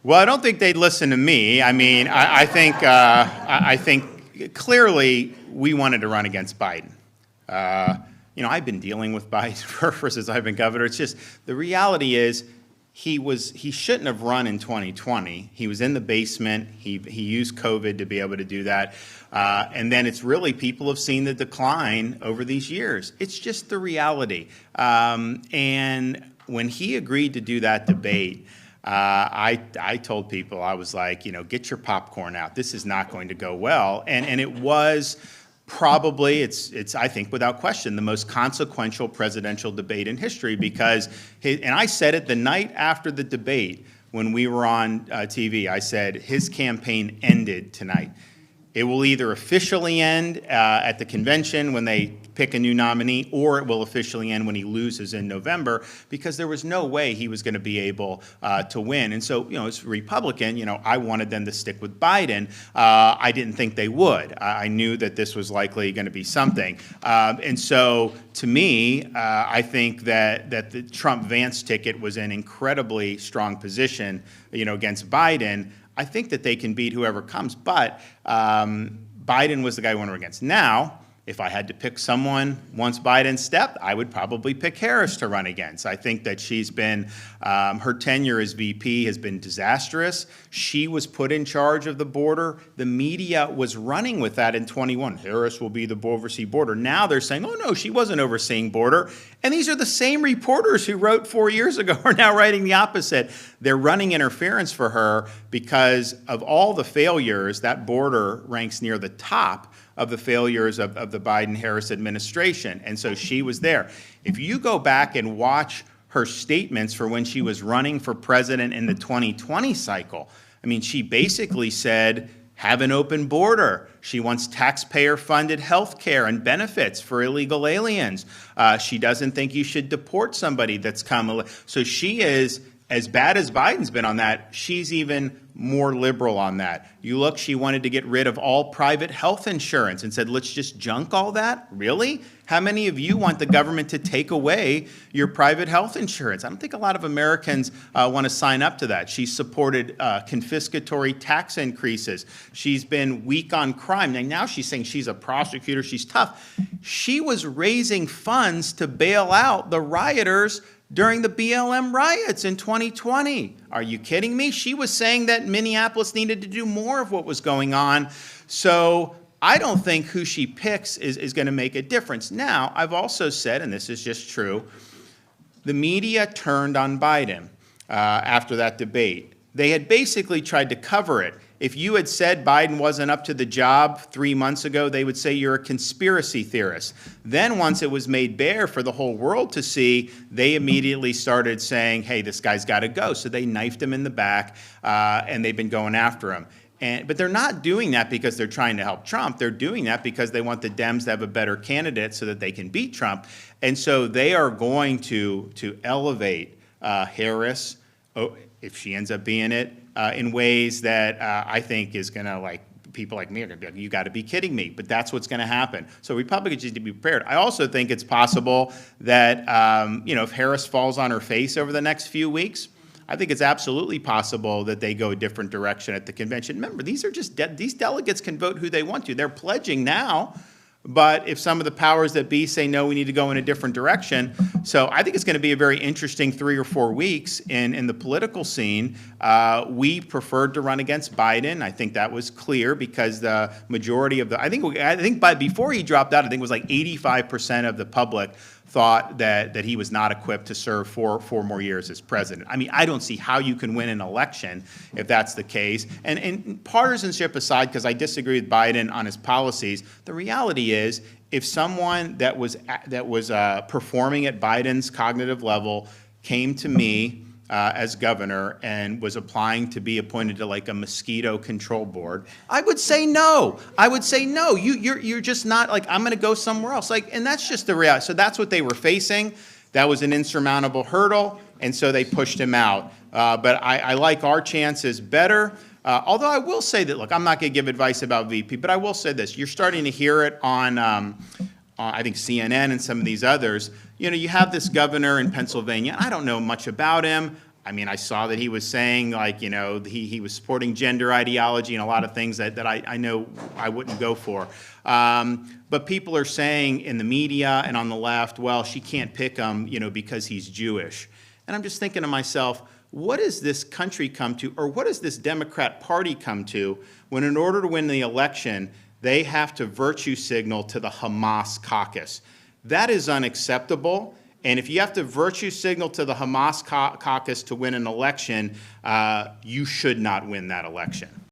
Well, I don't think they'd listen to me. I mean, I think clearly we wanted to run against Biden. I've been dealing with Biden for since I've been governor. It's just the reality is he shouldn't have run in 2020. He was in the basement. He used COVID to be able to do that. And then it's really people have seen the decline over these years. It's just the reality. And when he agreed to do that debate, I told people, I was like, get your popcorn out. This is not going to go well. And it was probably, it's I think without question, the most consequential presidential debate in history because, and I said it the night after the debate when we were on TV, I said his campaign ended tonight. It will either officially end at the convention when they pick a new nominee, or it will officially end when he loses in November, because there was no way he was going to be able to win. And so, as a Republican, I wanted them to stick with Biden. I didn't think they would. I knew that this was likely going to be something. And so, to me, I think that the Trump-Vance ticket was an incredibly strong position, against Biden. I think that they can beat whoever comes, but Biden was the guy we went against. Now, if I had to pick someone once Biden stepped, I would probably pick Harris to run against. I think that she's been, her tenure as VP has been disastrous. She was put in charge of the border. The media was running with that in 21. Harris will be the oversee border. Now they're saying, oh no, she wasn't overseeing border. And these are the same reporters who wrote 4 years ago are now writing the opposite. They're running interference for her because of all the failures. That border ranks near the top of the failures of the Biden-Harris administration. And so she was there. If you go back and watch her statements for when she was running for president in the 2020 cycle, I mean, she basically said, have an open border. She wants taxpayer-funded health care and benefits for illegal aliens. She doesn't think you should deport somebody that's come. So she is, as bad as Biden's been on that, she's even more liberal on that. You look, she wanted to get rid of all private health insurance and said, let's just junk all that? Really? How many of you want the government to take away your private health insurance? I don't think a lot of Americans want to sign up to that. She supported confiscatory tax increases. She's been weak on crime. Now she's saying she's a prosecutor, she's tough. She was raising funds to bail out the rioters during the BLM riots in 2020. Are you kidding me? She was saying that Minneapolis needed to do more of what was going on. So I don't think who she picks is going to make a difference. Now, I've also said, and this is just true, the media turned on Biden after that debate. They had basically tried to cover it. If you had said Biden wasn't up to the job 3 months ago, they would say you're a conspiracy theorist. Then once it was made bare for the whole world to see, they immediately started saying, hey, this guy's got to go. So they knifed him in the back, and they've been going after him. But they're not doing that because they're trying to help Trump. They're doing that because they want the Dems to have a better candidate so that they can beat Trump. And so they are going to elevate Harris, if she ends up being it, in ways that I think is going to, people like me are going to be like, you got to be kidding me. But that's what's going to happen. So Republicans need to be prepared. I also think it's possible that, if Harris falls on her face over the next few weeks, I think it's absolutely possible that they go a different direction at the convention. Remember, these are just these delegates can vote who they want to. They're pledging now. But if some of the powers that be say, no, we need to go in a different direction. So I think it's going to be a very interesting 3 or 4 weeks in the political scene. We preferred to run against Biden. I think that was clear because the majority of I think before he dropped out, I think it was like 85% of the public thought that he was not equipped to serve for 4 more years as president. I mean, I don't see how you can win an election if that's the case. And partisanship aside, because I disagree with Biden on his policies, the reality is if someone that was performing at Biden's cognitive level came to me as governor and was applying to be appointed to like a mosquito control board, I would say no. I would say no. You're just not I'm going to go somewhere else. And that's just the reality. So that's what they were facing. That was an insurmountable hurdle, and so they pushed him out. But I like our chances better. Although I will say that, look, I'm not going to give advice about VP, but I will say this: you're starting to hear it on I think CNN and some of these others. You have this governor in Pennsylvania. I don't know much about him. I mean, I saw that he was saying, like, you know, he was supporting gender ideology and a lot of things that I know I wouldn't go for. But people are saying in the media and on the left, well, she can't pick him, you know, because he's Jewish. And I'm just thinking to myself, what does this country come to, or what does this Democrat Party come to, when in order to win the election, they have to virtue signal to the Hamas caucus? That is unacceptable. And if you have to virtue signal to the Hamas caucus to win an election, you should not win that election.